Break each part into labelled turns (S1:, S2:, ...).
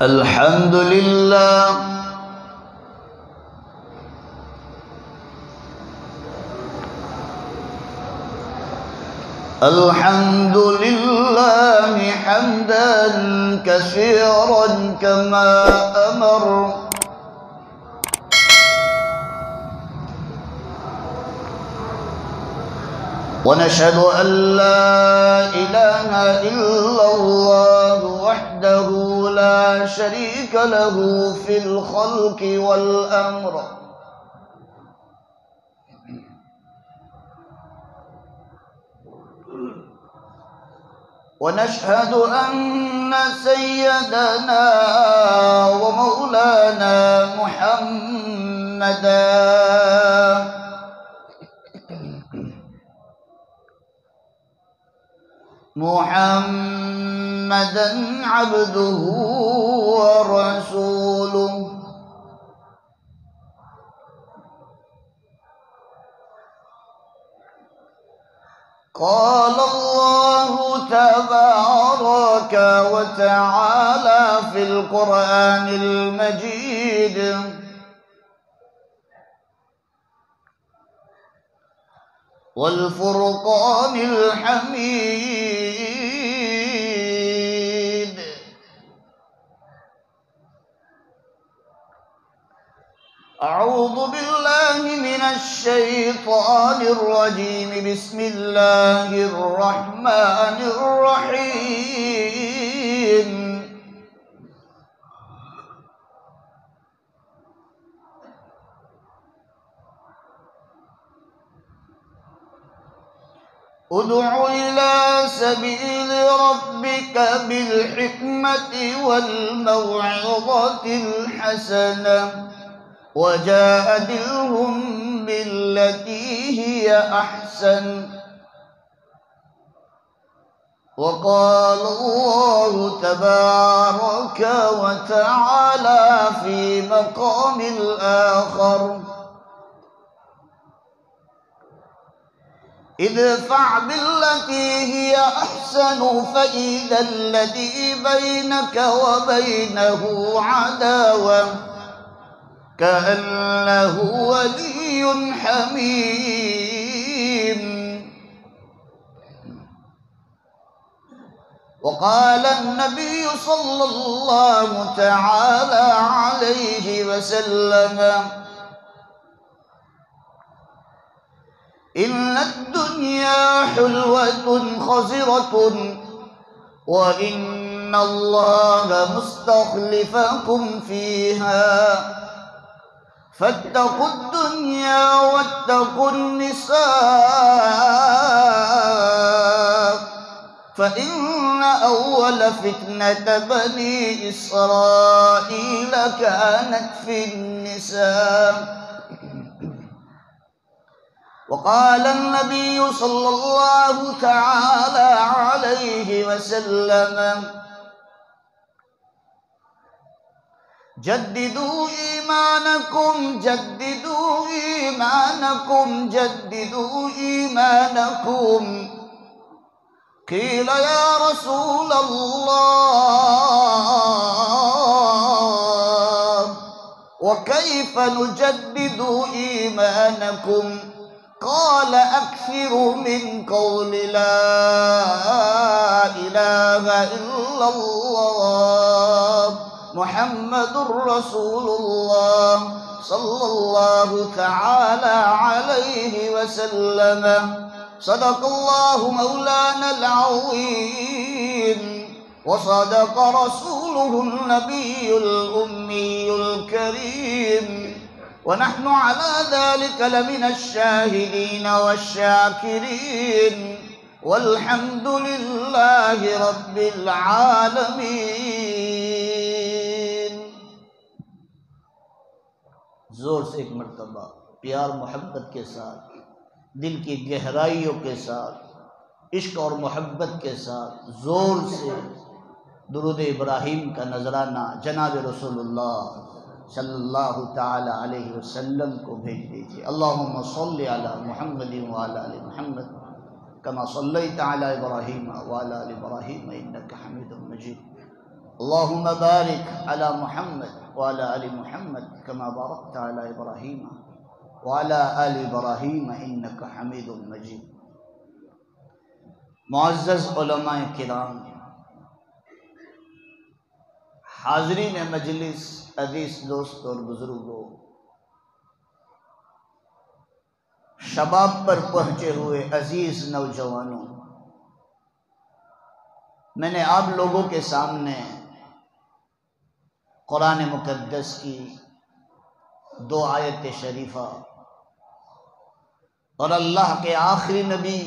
S1: الحمد لله الحمد لله حمدا كثيرا كما أمر ونشهد أن لا إله إلا الله وحده لا شريك له في الخلق والأمر ونشهد أن سيدنا ومولانا محمدا عبده ورسوله قال الله تبارك وتعالى في القرآن المجيد والفرقان الحميد أعوذ بالله من الشيطان الرجيم بسم الله الرحمن الرحيم ادع إلى سبيل ربك بالحكمة والموعظة الحسنة وجادلهم بالتي هي أحسن وقال الله تبارك وتعالى في مقام آخر ادفع بالتي هي أحسن فإذا الذي بينك وبينه عداوة كأنه ولي حميم وقال النبي صلى الله تعالى عليه وسلم إن الدنيا حلوة خزرة وإن الله مستخلفكم فيها فاتقوا الدنيا واتقوا النساء فإن أول فتنة بني إسرائيل كانت في النساء وقال النبي صلى الله تعالى عليه وسلم جددوا إيمانكم جددوا إيمانكم جددوا إيمانكم قيل يا رسول الله وكيف نجدد إيمانكم قال أكثروا من قول لا إله إلا الله محمد رسول الله صلى الله تعالى عليه وسلم صدق الله مولانا العظيم وصدق رسوله النبي الأمي الكريم ونحن على ذلك لمن الشاهدين والشاكرين والحمد لله رب العالمين.
S2: زور سے ایک مرتبہ پیار محبت کے ساتھ دل کی گہرائیوں کے ساتھ عشق اور محبت کے ساتھ زور سے درود ابراہیم کا نذرانہ جناب رسول اللہ صلی اللہ تعالی علیہ وسلم کو بھیج دیجیے. اللہم صلی علی محمد وعلی آل محمد كما صليت على إبراهيم وعلى آل إبراهيم إنك حميد مجيد اللهم بارك على محمد وعلى آل محمد كما باركت على إبراهيم وعلى آل إبراهيم إنك حميد مجيد. معزز علماء کرام، حاضرین مجلس، عزیز دوست اور بزرگوں، شباب پر پہنچے ہوئے عزیز نوجوانوں، میں نے آپ لوگوں کے سامنے قرآن مقدس کی 2 آیت شریفہ اور اللہ کے آخری نبی،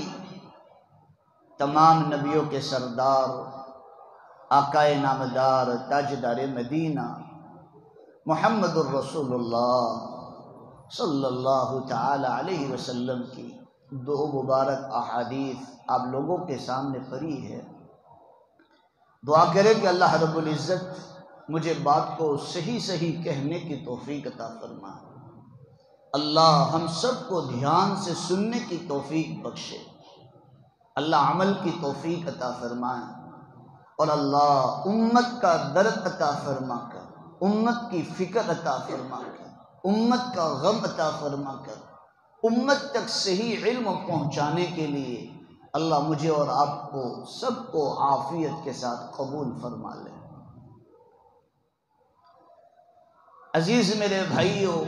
S2: تمام نبیوں کے سردار، آقائے نامدار، تاجدار مدینہ، محمد الرسول اللہ صلی اللہ تعالی علیہ وسلم کی 2 مبارک احادیث آپ لوگوں کے سامنے پڑھی ہے. دعا کرے کہ اللہ رب العزت مجھے بات کو صحیح کہنے کی توفیق عطا فرمائے. اللہ ہم سب کو دھیان سے سننے کی توفیق بخشے. اللہ عمل کی توفیق عطا فرمائے، اور اللہ امت کا درد عطا فرما کر، امت کی فکر عطا فرما کر، امت کا غم عطا فرما کر، امت تک صحیح علم پہنچانے کے لیے اللہ مجھے اور آپ کو سب کو عافیت کے ساتھ قبول فرما لے. عزیز میرے بھائیوں،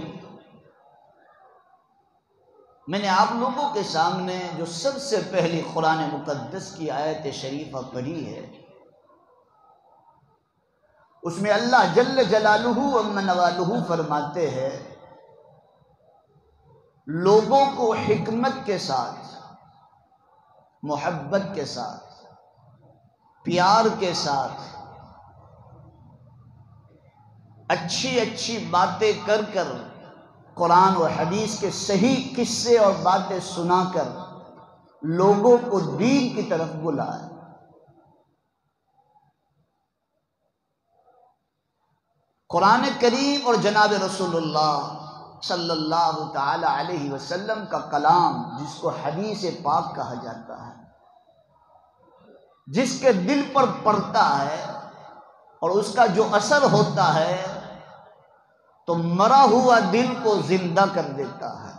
S2: میں نے آپ لوگوں کے سامنے جو سب سے پہلی قرآن مقدس کی آیت شریفہ پڑھی ہے، اس میں اللہ جل جلالہ عم نوالہ فرماتے ہیں لوگوں کو حکمت کے ساتھ، محبت کے ساتھ، پیار کے ساتھ، اچھی باتیں کر کر، قرآن و حدیث کے صحیح قصے اور باتیں سنا کر لوگوں کو دین کی طرف بلائے. قرآن کریم اور جناب رسول اللہ صلی اللہ تعالی علیہ وسلم کا کلام، جس کو حدیث پاک کہا جاتا ہے، جس کے دل پر پڑتا ہے اور اس کا جو اثر ہوتا ہے تو مرا ہوا دل کو زندہ کر دیتا ہے.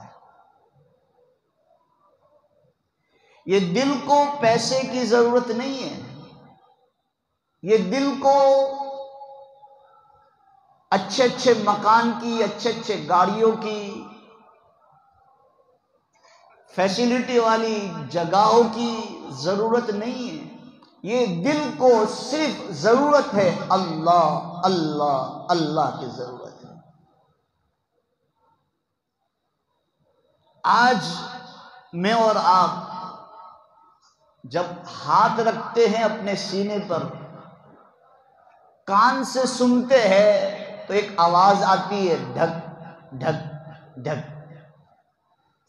S2: یہ دل کو پیسے کی ضرورت نہیں ہے، یہ دل کو اچھے مکان کی، اچھے گاڑیوں کی، فیسیلٹی والی جگہوں کی ضرورت نہیں ہے. یہ دل کو صرف ضرورت ہے اللہ اللہ اللہ کی ضرورت ہے. آج میں اور آپ جب ہاتھ رکھتے ہیں اپنے سینے پر، کان سے سنتے ہیں تو ایک آواز آتی ہے، ڈھک ڈھک ڈھک.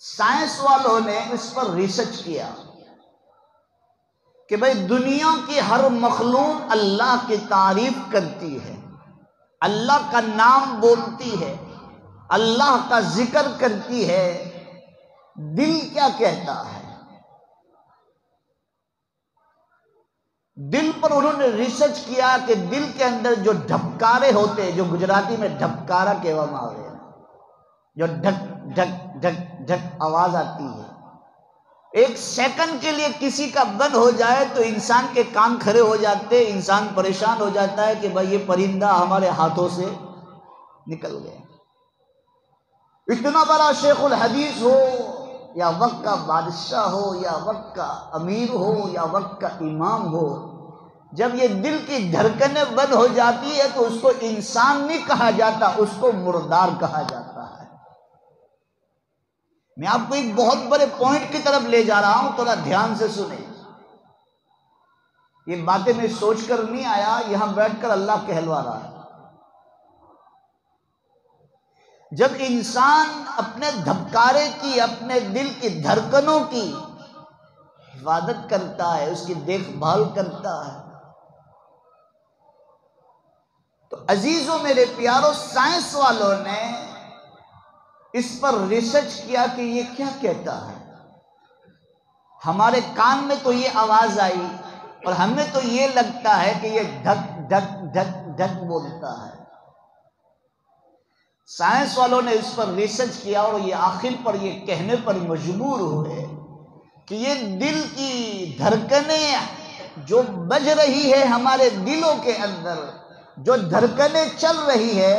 S2: سائنس والوں نے اس پر ریسرچ کیا کہ بھئی دنیا کی ہر مخلوق اللہ کی تعریف کرتی ہے، اللہ کا نام بولتی ہے، اللہ کا ذکر کرتی ہے. دل کیا کہتا ہے؟ دل پر انہوں نے ریسرچ کیا کہ دل کے اندر جو ڈھبکارے ہوتے ہیں، جو گجراتی میں ڈھبکارا کہوا ہوئے ہیں، جو ڈھک ڈھک ڈھک ڈھک آواز آتی ہے، 1 سیکنڈ کے لیے کسی کا بند ہو جائے تو انسان کے کان کھڑے ہو جاتے، انسان پریشان ہو جاتا ہے کہ بھائی یہ پرندہ ہمارے ہاتھوں سے نکل گیا. اتنا بڑا شیخ الحدیث ہو، یا وقت کا بادشاہ ہو، یا وقت کا امیر ہو، یا وقت کا امام ہو، جب یہ دل کی دھڑکنیں بند ہو جاتی ہے تو اس کو انسان نہیں کہا جاتا، اس کو مردار کہا جاتا ہے. میں آپ کو ایک بہت بڑے پوائنٹ کی طرف لے جا رہا ہوں، تھوڑا دھیان سے سنیں. یہ باتیں میں سوچ کر نہیں آیا، یہاں بیٹھ کر اللہ کہلوا رہا ہے. جب انسان اپنے دھبکارے کی، اپنے دل کی دھڑکنوں کی حفاظت کرتا ہے، اس کی دیکھ بھال کرتا ہے، تو عزیزوں میرے پیاروں، سائنس والوں نے اس پر ریسرچ کیا کہ یہ کیا کہتا ہے. ہمارے کان میں تو یہ آواز آئی اور ہمیں تو یہ لگتا ہے کہ یہ دھک ڈھک ڈھک ڈھک بولتا ہے۔ سائنس والوں نے اس پر ریسرچ کیا اور یہ آخر پر یہ کہنے پر مجبور ہوئے کہ یہ دل کی دھڑکنیں جو بج رہی ہے ہمارے دلوں کے اندر، جو دھڑکنیں چل رہی ہے،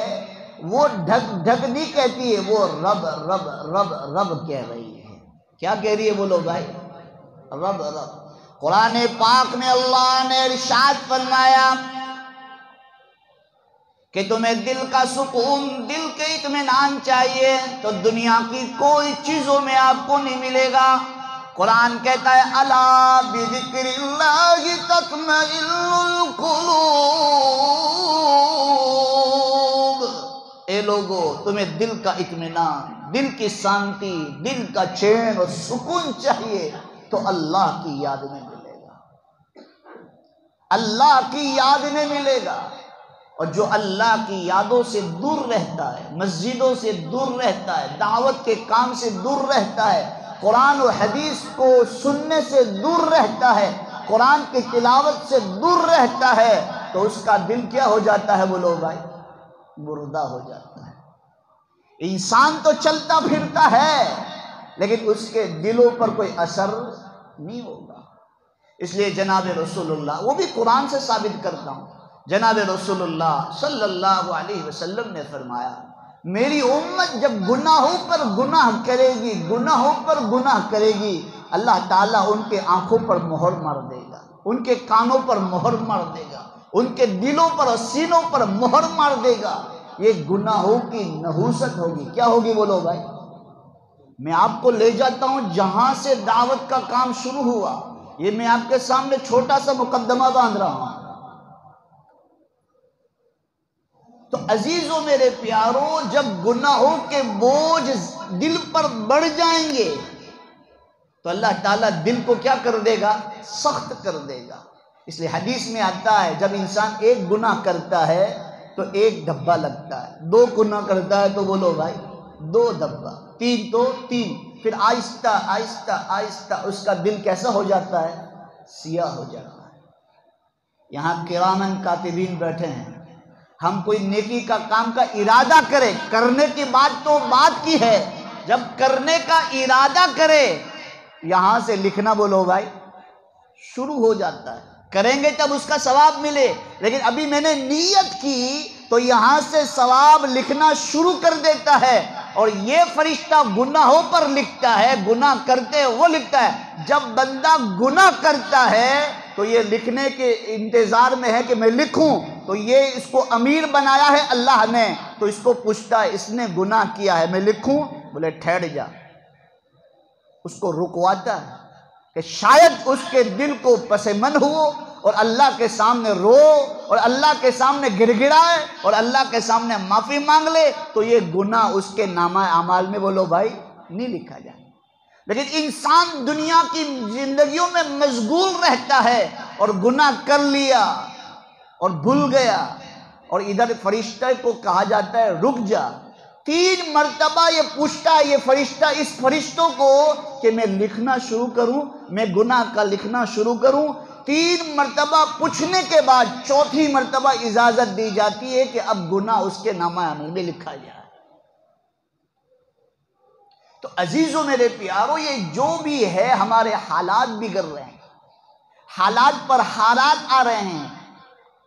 S2: وہ ڈھک ڈھک نہیں کہتی ہے، وہ رب رب رب رب کہہ رہی ہے۔ کیا کہہ رہی ہے بولو بھائی؟ رب رب۔ قرآن پاک میں اللہ نے ارشاد فرمایا کہ تمہیں دل کا سکون، دل کے اطمینان چاہیے تو دنیا کی کوئی چیزوں میں آپ کو نہیں ملے گا۔ قرآن کہتا ہے الا بذکر اللہ تطمئن القلوب، اے لوگو تمہیں دل کا اطمینان، دل کی شانتی، دل کا چین اور سکون چاہیے تو اللہ کی یاد میں ملے گا، اللہ کی یاد میں ملے گا۔ اور جو اللہ کی یادوں سے دور رہتا ہے، مسجدوں سے دور رہتا ہے، دعوت کے کام سے دور رہتا ہے، قرآن و حدیث کو سننے سے دور رہتا ہے، قرآن کی تلاوت سے دور رہتا ہے، تو اس کا دل کیا ہو جاتا ہے بولو بھائی؟ مردہ ہو جاتا ہے۔ انسان تو چلتا پھرتا ہے لیکن اس کے دلوں پر کوئی اثر نہیں ہوگا۔ اس لیے جناب رسول اللہ، وہ بھی قرآن سے ثابت کرتا ہوں، جناب رسول اللہ صلی اللہ علیہ وسلم نے فرمایا میری امت جب گناہوں پر گناہ کرے گی، گناہوں پر گناہ کرے گی، اللہ تعالیٰ ان کے آنکھوں پر مہر مار دے گا، ان کے کانوں پر مہر مار دے گا، ان کے دلوں پر اور سینوں پر مہر مار دے گا۔ یہ گناہوں کی نحوست ہوگی۔ کیا ہوگی بولو بھائی؟ میں آپ کو لے جاتا ہوں جہاں سے دعوت کا کام شروع ہوا، یہ میں آپ کے سامنے چھوٹا سا مقدمہ باندھ رہا ہوں۔ تو عزیزوں میرے پیاروں، جب گناہوں کے بوجھ دل پر بڑھ جائیں گے تو اللہ تعالیٰ دل کو کیا کر دے گا؟ سخت کر دے گا۔ اس لیے حدیث میں آتا ہے جب انسان ایک گناہ کرتا ہے تو ایک دھبا لگتا ہے، دو گناہ کرتا ہے تو بولو بھائی 2 دھبا، 3 تو 3، پھر آہستہ آہستہ آہستہ اس کا دل کیسا ہو جاتا ہے؟ سیاہ ہو جاتا ہے۔ یہاں کرامن کاتبین بیٹھے ہیں، ہم کوئی نیکی کا کام کا ارادہ کرے، کرنے کی بات تو بات کی ہے، جب کرنے کا ارادہ کرے یہاں سے لکھنا بولو بھائی شروع ہو جاتا ہے، کریں گے تب اس کا ثواب ملے، لیکن ابھی میں نے نیت کی تو یہاں سے ثواب لکھنا شروع کر دیتا ہے۔ اور یہ فرشتہ گناہوں پر لکھتا ہے، گناہ کرتے وہ لکھتا ہے۔ جب بندہ گناہ کرتا ہے تو یہ لکھنے کے انتظار میں ہے کہ میں لکھوں، تو یہ اس کو امیر بنایا ہے اللہ نے، تو اس کو پوچھتا ہے اس نے گناہ کیا ہے میں لکھوں؟ بولے ٹھہر جا، اس کو رکواتا ہے کہ شاید اس کے دل کو پسمن ہو اور اللہ کے سامنے رو اور اللہ کے سامنے گر گڑائے اور اللہ کے سامنے معافی مانگ لے تو یہ گناہ اس کے نامہ اعمال میں بولو بھائی نہیں لکھا جائے۔ لیکن انسان دنیا کی زندگیوں میں مشغول رہتا ہے اور گناہ کر لیا اور بھول گیا، اور ادھر فرشتہ کو کہا جاتا ہے رک جا۔ 3 مرتبہ یہ پوچھتا ہے یہ فرشتہ اس فرشتوں کو کہ میں لکھنا شروع کروں، میں گناہ کا لکھنا شروع کروں۔ 3 مرتبہ پوچھنے کے بعد 4تھی مرتبہ اجازت دی جاتی ہے کہ اب گناہ اس کے نامہ اعمال میں لکھا جائے۔ تو عزیزوں میرے پیاروں، یہ جو بھی ہے ہمارے حالات بگڑ رہے ہیں، حالات پر حالات آ رہے ہیں،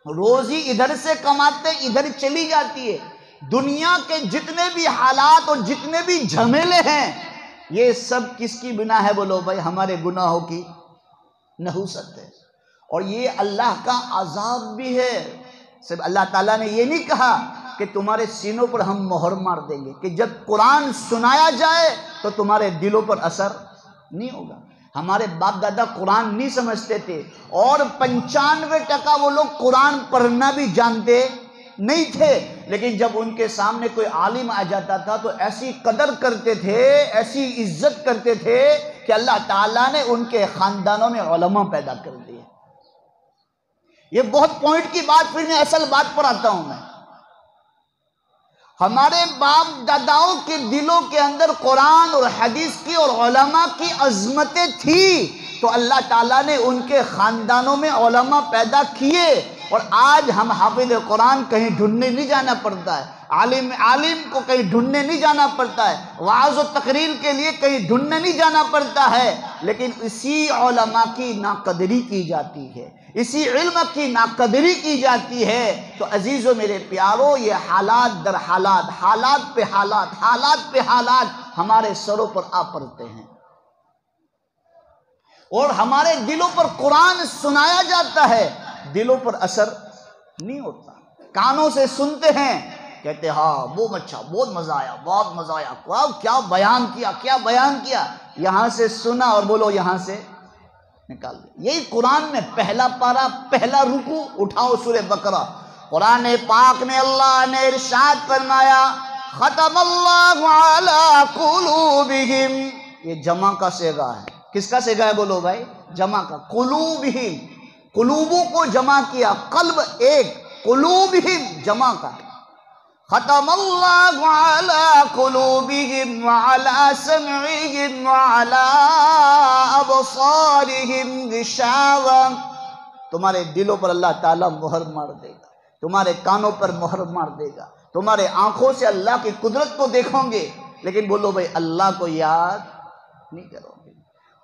S2: روزی ادھر سے کماتے ادھر چلی جاتی ہے۔ دنیا کے جتنے بھی حالات اور جتنے بھی جھمیلے ہیں یہ سب کس کی بنا ہے بولو بھائی؟ ہمارے گناہوں کی نحوست ہے، اور یہ اللہ کا عذاب بھی ہے۔ صرف اللہ تعالیٰ نے یہ نہیں کہا کہ تمہارے سینوں پر ہم مہر مار دیں گے کہ جب قرآن سنایا جائے تو تمہارے دلوں پر اثر نہیں ہوگا۔ ہمارے باپ دادا قرآن نہیں سمجھتے تھے، اور 95% وہ لوگ قرآن پڑھنا بھی جانتے نہیں تھے، لیکن جب ان کے سامنے کوئی عالم آ جاتا تھا تو ایسی قدر کرتے تھے، ایسی عزت کرتے تھے کہ اللہ تعالیٰ نے ان کے خاندانوں میں علماء پیدا کر دیے۔ یہ بہت پوائنٹ کی بات، پھر میں اصل بات پر آتا ہوں۔ میں ہمارے باپ داداؤں کے دلوں کے اندر قرآن اور حدیث کی اور علماء کی عظمتیں تھی، تو اللہ تعالیٰ نے ان کے خاندانوں میں علماء پیدا کیے، اور آج ہم حافظ قرآن کہیں ڈھونڈنے نہیں جانا پڑتا ہے، عالم کو کہیں ڈھونڈنے نہیں جانا پڑتا ہے، وعظ و تقریر کے لیے کہیں ڈھونڈنے نہیں جانا پڑتا ہے، لیکن اسی علماء کی ناقدری کی جاتی ہے، اسی علم کی ناقدری کی جاتی ہے۔ تو عزیزو میرے پیارو، یہ حالات در حالات، حالات پہ حالات، حالات پہ حالات ہمارے سروں پر آ پڑتے ہیں، اور ہمارے دلوں پر قرآن سنایا جاتا ہے، دلوں پر اثر نہیں ہوتا۔ کانوں سے سنتے ہیں، کہتے ہیں ہاں وہ اچھا، بہت مزہ آیا، بہت مزہ آیا، کیا بیان کیا، کیا بیان کیا، یہاں سے سنا اور بولو یہاں سے نکال دیا۔ یہی قرآن میں پہلا پارہ، پہلا رکوع اٹھاؤ سورہ بقرہ، قرآن پاک میں اللہ نے ارشاد فرمایا ختم اللہ علی قلوبہم، یہ جمع کا صیغہ ہے، کس کا صیغہ ہے بولو بھائی؟ جمع کا، قلوبہم، قلوبوں کو جمع کیا، قلب ایک، قلوبہم جمع کا، ختم اللہ علی قلوبہم وعلی سمعہم وعلی ابصارہم غشاوہ، تمہارے دلوں پر اللہ تعالیٰ مہر مار دے گا، تمہارے کانوں پر مہر مار دے گا، تمہارے آنکھوں سے اللہ کی قدرت کو دیکھو گے، لیکن بولو بھائی اللہ کو یاد نہیں کرو گے۔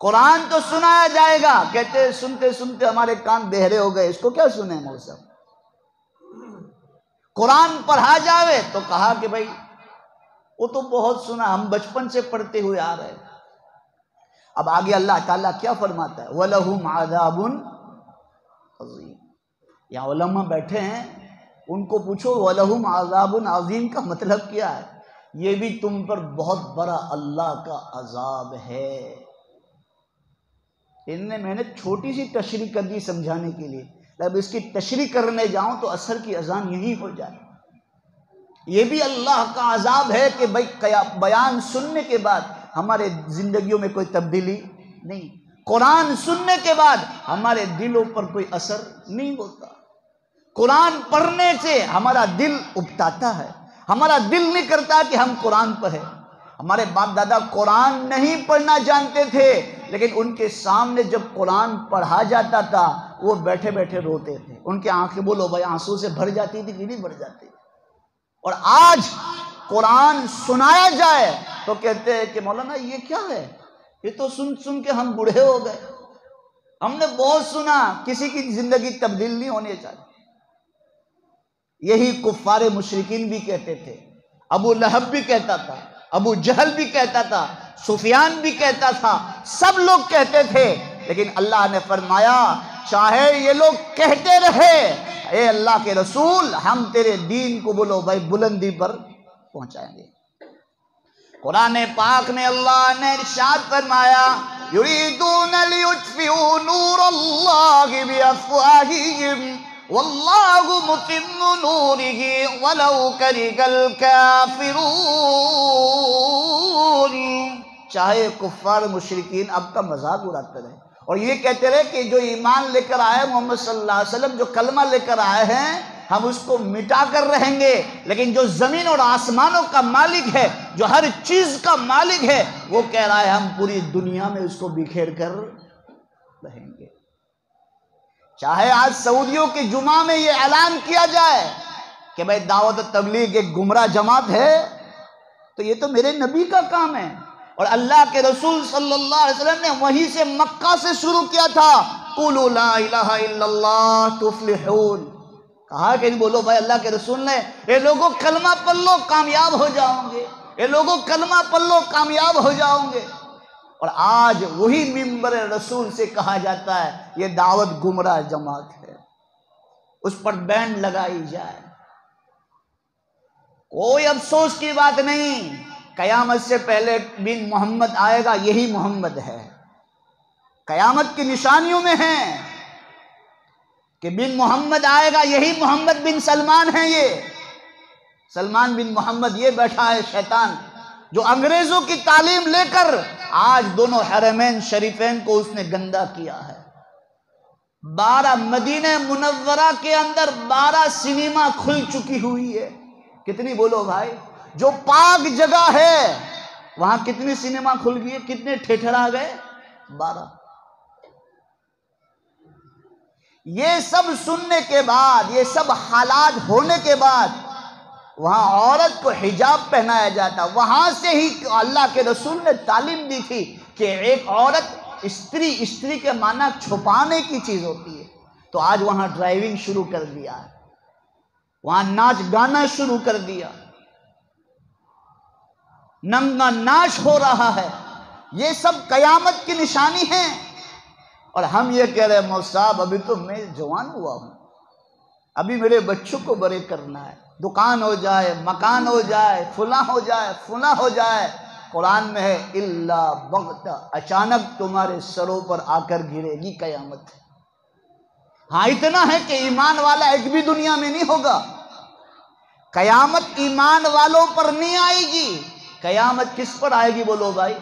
S2: قرآن تو سنایا جائے گا، کہتے سنتے سنتے ہمارے کان بہرے ہو گئے، اس کو کیا سنیں مول صاحب؟ قرآن پڑھا جاوے تو کہا کہ بھائی وہ تو بہت سنا، ہم بچپن سے پڑھتے ہوئے آ رہے ہیں۔ اب آگے اللہ تعالیٰ کیا فرماتا ہے؟ وَلَهُمْ عَذَابٌ عَظِيمٌ، یہاں علماء بیٹھے ہیں، ان کو پوچھو وَلَهُمْ عَذَابٌ عَظِيمٌ کا مطلب کیا ہے؟ یہ بھی تم پر بہت بڑا اللہ کا عذاب ہے۔ میں نے چھوٹی سی تشریح کر دی سمجھانے کے لیے، اب اس کی تشریح کرنے جاؤں تو عصر کی اذان یہی ہو جائے۔ یہ بھی اللہ کا عذاب ہے کہ بھائی بیان سننے کے بعد ہمارے زندگیوں میں کوئی تبدیلی نہیں، قرآن سننے کے بعد ہمارے دلوں پر کوئی اثر نہیں ہوتا، قرآن پڑھنے سے ہمارا دل ابتاتا ہے، ہمارا دل نہیں کرتا کہ ہم قرآن پڑھیں۔ ہمارے باپ دادا قرآن نہیں پڑھنا جانتے تھے، لیکن ان کے سامنے جب قرآن پڑھا جاتا تھا وہ بیٹھے بیٹھے روتے تھے، ان کی آنکھیں بولو بھائی آنسو سے بھر جاتی تھی کہ نہیں بھر جاتی؟ اور آج قرآن سنایا جائے تو کہتے ہیں کہ مولانا یہ کیا ہے، یہ تو سن سن کے ہم بوڑھے ہو گئے، ہم نے بہت سنا، کسی کی زندگی تبدیل نہیں ہونے چاہیے۔ یہی کفار مشرکین بھی کہتے تھے، ابو لہب بھی کہتا تھا، ابو جہل بھی کہتا تھا، سفیان بھی کہتا تھا، سب لوگ کہتے تھے، لیکن اللہ نے فرمایا چاہے یہ لوگ کہتے رہے، اے اللہ کے رسول ہم تیرے دین کو بولو بھائی بلندی پر پہنچائیں گے۔ قرآن پاک میں اللہ نے ارشاد فرمایا یریدون لیطفئوا نور اللہ بافواہہم واللہ متم نورہ ولو کرہ الکافرون، چاہے کفار مشرکین اب کا مذاق اڑاتے رہے اور یہ کہتے رہے کہ جو ایمان لے کر آئے محمد صلی اللہ علیہ وسلم، جو کلمہ لے کر آئے ہیں ہم اس کو مٹا کر رہیں گے، لیکن جو زمین اور آسمانوں کا مالک ہے، جو ہر چیز کا مالک ہے، وہ کہہ رہا ہے ہم پوری دنیا میں اس کو بکھیر کر رہیں گے۔ چاہے آج سعودیوں کے جمعہ میں یہ اعلان کیا جائے کہ بھائی دعوت و تبلیغ ایک گمراہ جماعت ہے، تو یہ تو میرے نبی کا کام ہے، اور اللہ کے رسول صلی اللہ علیہ وسلم نے وہیں سے مکہ سے شروع کیا تھا، قولوا لا الہ الا اللہ تفلحون، کہا کہ بولو بھائی اللہ کے رسول نے اے لوگوں کلمہ پڑھ لو کامیاب ہو جاؤں گے، اے لوگوں کلمہ پڑھ لو کامیاب ہو جاؤں گے، اور آج وہی منبر رسول سے کہا جاتا ہے یہ دعوت گمراہ جماعت ہے، اس پر بین لگائی جائے۔ کوئی افسوس کی بات نہیں، قیامت سے پہلے بن محمد آئے گا، یہی محمد ہے، قیامت کی نشانیوں میں ہے کہ بن محمد آئے گا، یہی محمد بن سلمان ہے، یہ سلمان بن محمد، یہ بیٹھا ہے شیطان جو انگریزوں کی تعلیم لے کر آج دونوں حرمین شریفین کو اس نے گندا کیا ہے۔ 12 مدینہ منورہ کے اندر 12 سینما کھل چکی ہوئی ہے، کتنی بولو بھائی؟ جو پاک جگہ ہے وہاں کتنی سینما کھل گئی، کتنے تھیٹر آ گئے؟ 12۔ یہ سب سننے کے بعد، یہ سب حالات ہونے کے بعد وہاں عورت کو حجاب پہنایا جاتا۔ وہاں سے ہی اللہ کے رسول نے تعلیم دی تھی کہ ایک عورت استری کے معنی چھپانے کی چیز ہوتی ہے۔ تو آج وہاں ڈرائیونگ شروع کر دیا، وہاں ناچ گانا شروع کر دیا، ننگا ناچ ہو رہا ہے۔ یہ سب قیامت کی نشانی ہیں۔ اور ہم یہ کہہ رہے ہیں مولوی صاحب ابھی تو میں جوان ہوا ہوں، ابھی میرے بچوں کو بڑے کرنا ہے، دکان ہو جائے، مکان ہو جائے، فلاں ہو جائے، فلاں ہو جائے۔ قرآن میں ہے الا بغتہ، اچانک تمہارے سروں پر آ کر گرے گی قیامت۔ ہاں اتنا ہے کہ ایمان والا ایک بھی دنیا میں نہیں ہوگا۔ قیامت ایمان والوں پر نہیں آئے گی، قیامت کس پر آئے گی بولو بھائی؟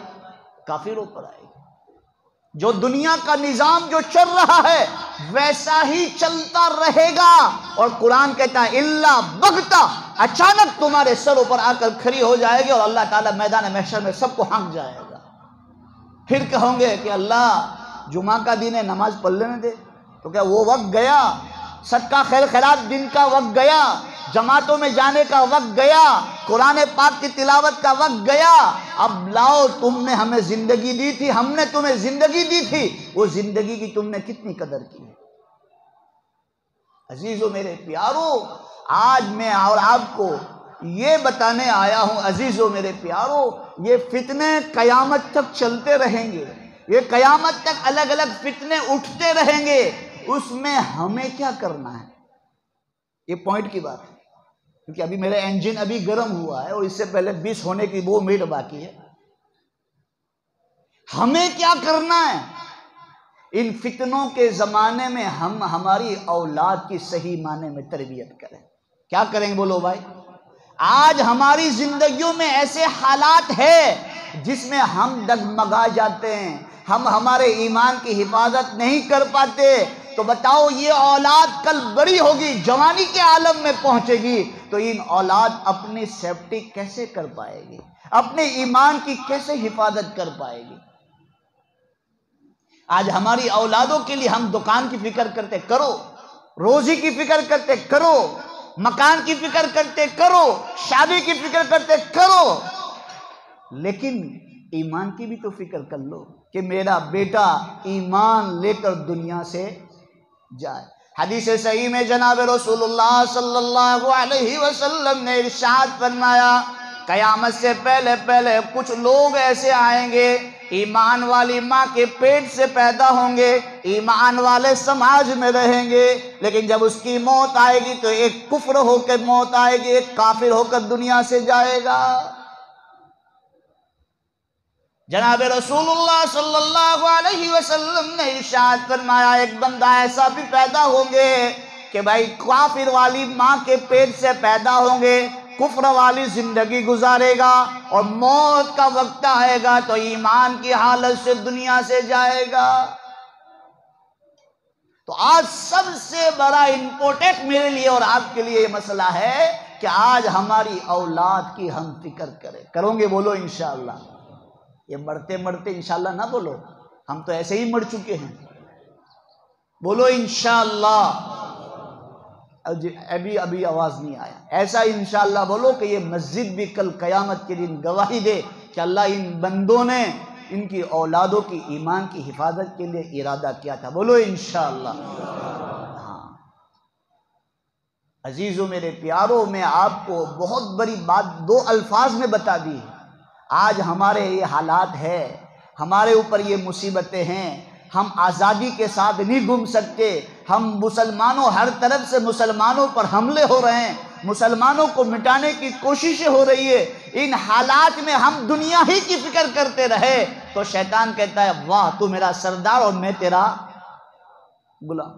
S2: کافروں پر آئے گی۔ جو دنیا کا نظام جو چل رہا ہے ویسا ہی چلتا رہے گا، اور قرآن کہتا ہے الا بغتہ، اچانک تمہارے سروں پر آ کر کھڑی ہو جائے گی، اور اللہ تعالیٰ میدان محشر میں سب کو ہانک جائے گا۔ پھر کہوں گے کہ اللہ جمعہ کا دن ہے، نماز پڑھ لینے دے، تو کیا وہ وقت گیا؟ صدقہ خیر خیرات دن کا وقت گیا، جماعتوں میں جانے کا وقت گیا، قرآن پاک کی تلاوت کا وقت گیا۔ اب لاؤ، تم نے ہمیں زندگی دی تھی، ہم نے تمہیں زندگی دی تھی، وہ زندگی کی تم نے کتنی قدر کی ہے؟ عزیزو میرے پیارو، آج میں اور آپ کو یہ بتانے آیا ہوں، عزیزو میرے پیارو، یہ فتنے قیامت تک چلتے رہیں گے، یہ قیامت تک الگ الگ فتنے اٹھتے رہیں گے۔ اس میں ہمیں کیا کرنا ہے؟ یہ پوائنٹ کی بات ہے، کیونکہ ابھی میرا انجن ابھی گرم ہوا ہے اور اس سے پہلے 20 ہونے کی 2 منٹ باقی ہے۔ ہمیں کیا کرنا ہے؟ ان فتنوں کے زمانے میں ہم ہماری اولاد کی صحیح معنی میں تربیت کریں۔ کیا کریں گے بولو بھائی؟ آج ہماری زندگیوں میں ایسے حالات ہیں جس میں ہم ڈگمگا جاتے ہیں، ہم ہمارے ایمان کی حفاظت نہیں کر پاتے۔ تو بتاؤ یہ اولاد کل بڑی ہوگی، جوانی کے عالم میں پہنچے گی، تو ان اولاد اپنی سیفٹی کیسے کر پائے گی؟ اپنے ایمان کی کیسے حفاظت کر پائے گی؟ آج ہماری اولادوں کے لیے ہم دکان کی فکر کرتے، کرو، روزی کی فکر کرتے، کرو، مکان کی فکر کرتے، کرو، شادی کی فکر کرتے، کرو، لیکن ایمان کی بھی تو فکر کر لو کہ میرا بیٹا ایمان لے کر دنیا سے جائے۔ حدیث صحیح میں جناب رسول اللہ صلی اللہ علیہ وسلم نے ارشاد فرمایا، قیامت سے پہلے پہلے کچھ لوگ ایسے آئیں گے، ایمان والی ماں کے پیٹ سے پیدا ہوں گے، ایمان والے سماج میں رہیں گے، لیکن جب اس کی موت آئے گی تو ایک کفر ہو کے موت آئے گی، ایک کافر ہو کر دنیا سے جائے گا۔ جناب رسول اللہ صلی اللہ علیہ وسلم نے ارشاد فرمایا، ایک بندہ ایسا بھی پیدا ہوں گے کہ بھائی کافر والی ماں کے پیٹ سے پیدا ہوں گے، کفر والی زندگی گزارے گا، اور موت کا وقت آئے گا تو ایمان کی حالت سے دنیا سے جائے گا۔ تو آج سب سے بڑا امپورٹنٹ میرے لیے اور آپ کے لیے یہ مسئلہ ہے کہ آج ہماری اولاد کی ہم فکر کریں۔ کرو گے بولو انشاءاللہ؟ یہ مرتے مرتے انشاءاللہ نہ بولو، ہم تو ایسے ہی مر چکے ہیں، بولو انشاءاللہ۔ ابھی آواز نہیں آیا، ایسا انشاءاللہ بولو کہ یہ مسجد بھی کل قیامت کے دن گواہی دے کہ اللہ ان بندوں نے ان کی اولادوں کی ایمان کی حفاظت کے لیے ارادہ کیا تھا، بولو انشاءاللہ۔ ہاں عزیزو میرے پیارو، میں آپ کو بہت بڑی بات 2 الفاظ میں بتا دی۔ آج ہمارے یہ حالات ہے، ہمارے اوپر یہ مصیبتیں ہیں، ہم آزادی کے ساتھ نہیں گھوم سکتے، ہم مسلمانوں، ہر طرف سے مسلمانوں پر حملے ہو رہے ہیں، مسلمانوں کو مٹانے کی کوششیں ہو رہی ہے۔ ان حالات میں ہم دنیا ہی کی فکر کرتے رہے تو شیطان کہتا ہے واہ تو میرا سردار اور میں تیرا غلام۔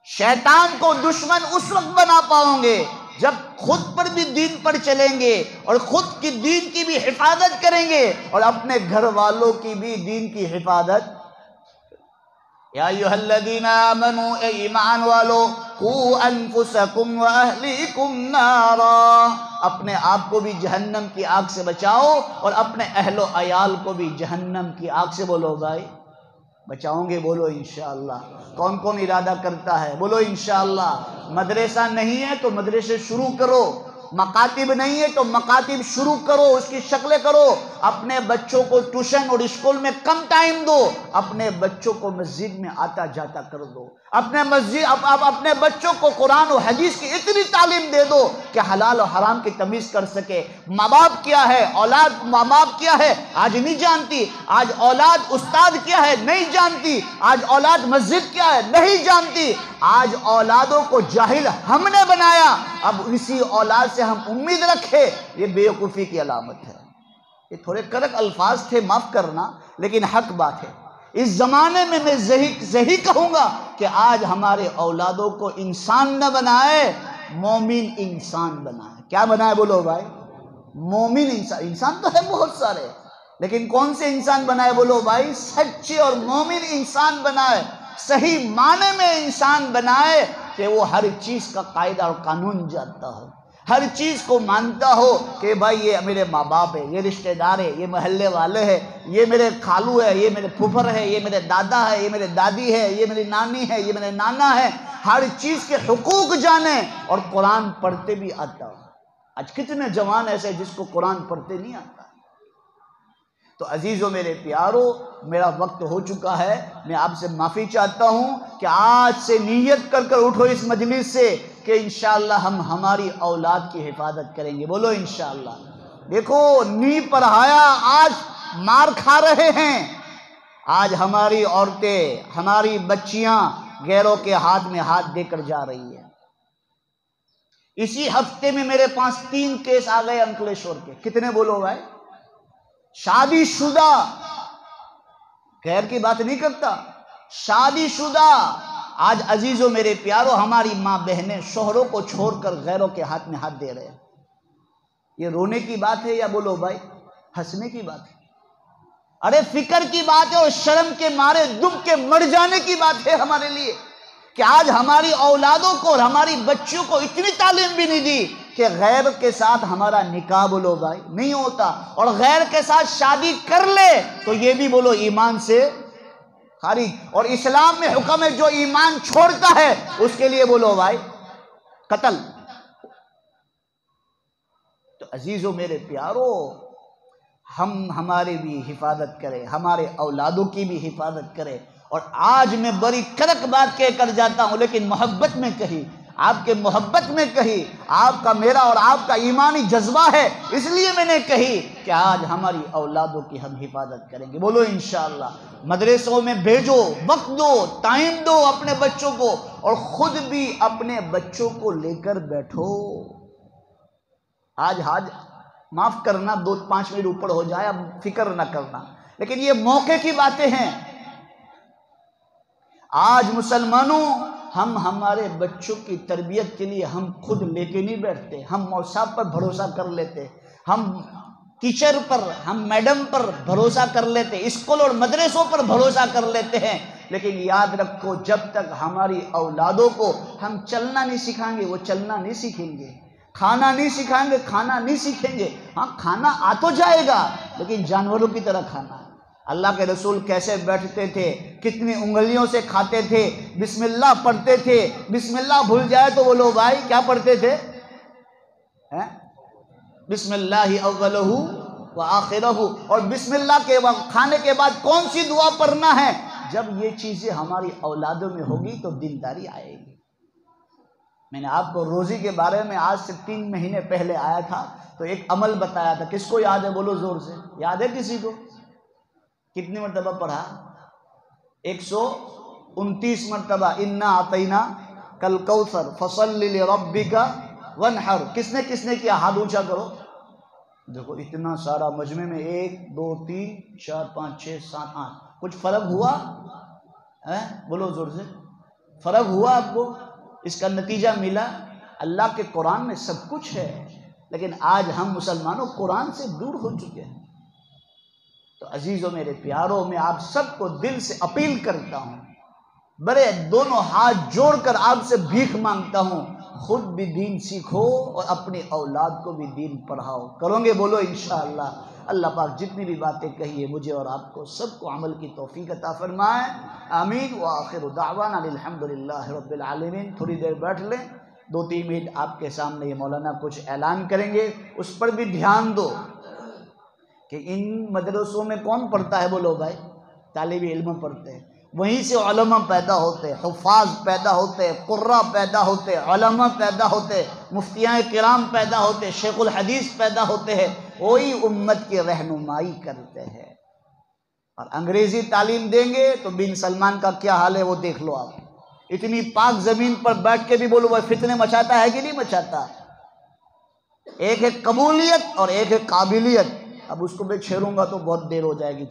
S2: شیطان کو دشمن اس وقت بنا پاؤں گے جب خود پر بھی دین پر چلیں گے اور خود کی دین کی بھی حفاظت کریں گے اور اپنے گھر والوں کی بھی دین کی حفاظت۔ یا ایھا الذین آمنوا، اے ایمان والو، قُوا أَنفُسَكُمْ وَأَهْلِيكُمْ نَارًا، اپنے آپ کو بھی جہنم کی آگ سے بچاؤ اور اپنے اہل و عیال کو بھی جہنم کی آگ سے بولو بھائی بچاؤں گے، بولو انشاءاللہ۔ کون کون ارادہ کرتا ہے؟ بولو انشاءاللہ۔ مدرسہ نہیں ہے تو مدرسے شروع کرو، مکاتب نہیں ہے تو مکاتب شروع کرو، اس کی شکلیں کرو، اپنے بچوں کو ٹیوشن اور اسکول میں کم ٹائم دو، اپنے بچوں کو مسجد میں آتا جاتا کر دو، اپنے بچوں کو قرآن و حدیث کی اتنی تعلیم دے دو کہ حلال و حرام کی تمیز کر سکے۔ ماں باپ کیا ہے، اولاد ماں باپ کیا ہے آج نہیں جانتی، آج اولاد استاد کیا ہے نہیں جانتی، آج اولاد مسجد کیا ہے نہیں جانتی، آج اولادوں کو جاہل ہم نے بنایا، اب اسی اولاد سے ہم امید رکھے، یہ بے وقوفی کی علامت ہے۔ یہ تھوڑے کڑک الفاظ تھے، معاف کرنا، لیکن حق بات ہے۔ اس زمانے میں میں یہی کہوں گا کہ آج ہمارے اولادوں کو انسان نہ بنائے، مومن انسان بنائے۔ کیا بنائے بولو بھائی؟ مومن انسان۔ انسان تو ہے بہت سارے، لیکن کون سے انسان بنائے بولو بھائی؟ سچے اور مومن انسان بنائے، صحیح معنی میں انسان بنائے کہ وہ ہر چیز کا قاعدہ اور قانون جانتا ہو، ہر چیز کو مانتا ہو کہ بھائی یہ میرے ماں باپ ہے، یہ رشتہ دار ہے، یہ محلے والے ہیں، یہ میرے خالو ہے، یہ میرے پھوپھر ہے، یہ میرے دادا ہے، یہ میرے دادی ہے، یہ میری نانی ہے، یہ میرے نانا ہے، ہر چیز کے حقوق جانے اور قرآن پڑھتے بھی آتا ہو۔ آج کتنے جوان ایسے جس کو قرآن پڑھتے نہیں آتا۔ تو عزیزو میرے پیارو، میرا وقت ہو چکا ہے، میں آپ سے معافی چاہتا ہوں کہ آج سے نیت کر کر اٹھو اس مجلس سے کہ انشاءاللہ ہم ہماری اولاد کی حفاظت کریں گے، بولو انشاءاللہ۔ دیکھو نی پڑھایا آج مار کھا رہے ہیں، آج ہماری عورتیں، ہماری بچیاں غیروں کے ہاتھ میں ہاتھ دے کر جا رہی ہیں۔ اسی ہفتے میں میرے پاس 3 کیس آ گئے انکلیشور کے۔ کتنے بولو بھائی؟ شادی شدہ، غیر کی بات نہیں کرتا، شادی شدہ آج عزیزوں میرے پیارو ہماری ماں بہنیں شوہروں کو چھوڑ کر غیروں کے ہاتھ میں ہاتھ دے رہے ہیں۔ یہ رونے کی بات ہے یا بولو بھائی ہنسنے کی بات ہے؟ ارے فکر کی بات ہے اور شرم کے مارے دب کے مر جانے کی بات ہے ہمارے لیے کہ آج ہماری اولادوں کو اور ہماری بچیوں کو اتنی تعلیم بھی نہیں دی کہ غیر کے ساتھ ہمارا نکاح بولو بھائی نہیں ہوتا، اور غیر کے ساتھ شادی کر لے تو یہ بھی بولو ایمان سے خارج، اور اسلام میں حکم ہے جو ایمان چھوڑتا ہے اس کے لیے بولو بھائی قتل۔ تو عزیزو میرے پیارو، ہم ہمارے بھی حفاظت کریں، ہمارے اولادوں کی بھی حفاظت کریں۔ اور آج میں بڑی کڑک بات کہہ کر جاتا ہوں، لیکن محبت میں کہی، آپ کے محبت میں کہی، آپ کا میرا اور آپ کا ایمانی جذبہ ہے، اس لیے میں نے کہی کہ آج ہماری اولادوں کی ہم حفاظت کریں گے، بولو انشاءاللہ۔ مدرسوں میں بھیجو، وقت دو، ٹائم دو اپنے بچوں کو، اور خود بھی اپنے بچوں کو لے کر بیٹھو۔ آج معاف کرنا 2-5 منٹ اوپر ہو جائے، اب فکر نہ کرنا، لیکن یہ موقع کی باتیں ہیں۔ آج مسلمانوں، ہم ہمارے بچوں کی تربیت کے لیے ہم خود لے کے نہیں بیٹھتے، ہم مولوی صاحب پر بھروسہ کر لیتے، ہم ٹیچر پر، ہم میڈم پر بھروسہ کر لیتے، اسکول اور مدرسوں پر بھروسہ کر لیتے ہیں، لیکن یاد رکھو جب تک ہماری اولادوں کو ہم چلنا نہیں سکھائیں گے وہ چلنا نہیں سیکھیں گے، کھانا نہیں سکھائیں گے کھانا نہیں سیکھیں گے۔ ہاں کھانا آ تو جائے گا لیکن جانوروں کی طرح کھانا ہے۔ اللہ کے رسول کیسے بیٹھتے تھے، کتنی انگلیوں سے کھاتے تھے، بسم اللہ پڑھتے تھے، بسم اللہ بھول جائے تو بولو بھائی کیا پڑھتے تھے؟ بسم اللہ اولہ و آخرہ، اور بسم اللہ کے کھانے کے بعد کون سی دعا پڑھنا ہے؟ جب یہ چیزیں ہماری اولادوں میں ہوگی تو دینداری آئے گی۔ میں نے آپ کو روزی کے بارے میں آج سے 3 مہینے پہلے آیا تھا تو ایک عمل بتایا تھا، کس کو یاد ہے بولو زور سے، یاد ہے کسی کو؟ کتنی مرتبہ پڑھا؟ 129 مرتبہ، انا اعطینا کل کوثر فصلی لربک وانحر۔ کس نے کیا؟ ہاتھ اونچا کرو۔ دیکھو اتنا سارا مجمع میں 1 2 3 4 5 6 7 8، کچھ فرق ہوا؟ بولو زور سے، فرق ہوا آپ کو؟ اس کا نتیجہ ملا؟ اللہ کے قرآن میں سب کچھ ہے، لیکن آج ہم مسلمانوں قرآن سے دور ہو چکے ہیں۔ تو عزیزوں میرے پیاروں، میں آپ سب کو دل سے اپیل کرتا ہوں، برے دونوں ہاتھ جوڑ کر آپ سے بھیک مانگتا ہوں، خود بھی دین سیکھو اور اپنی اولاد کو بھی دین پڑھاؤ۔ کرو گے؟ بولو انشاءاللہ۔ اللہ پاک جتنی بھی باتیں کہی ہے مجھے اور آپ کو سب کو عمل کی توفیق عطا فرمائے، آمین۔ وآخر دعوانا الحمدللہ رب العالمین۔ تھوڑی دیر بیٹھ لیں، 2-3 منٹ آپ کے سامنے یہ مولانا کچھ اعلان کریں گے، اس پر بھی دھیان دو کہ ان مدرسوں میں کون پڑھتا ہے؟ بولو بھائی، طالب علم پڑھتے ہیں، وہیں سے علماء پیدا ہوتے، حفاظ پیدا ہوتے، قراء پیدا ہوتے، علماء پیدا ہوتے، مفتیان کرام پیدا ہوتے، شیخ الحدیث پیدا ہوتے ہیں، وہی امت کی رہنمائی کرتے ہیں۔ اور انگریزی تعلیم دیں گے تو بن سلمان کا کیا حال ہے وہ دیکھ لو آپ۔ اتنی پاک زمین پر بیٹھ کے بھی بولو وہ فتنے مچاتا ہے کہ نہیں مچاتا؟ ایک ہے قبولیت اور ایک ہے قابلیت۔ اب اس کو میں چھیڑوں گا تو بہت دیر ہو جائے گی۔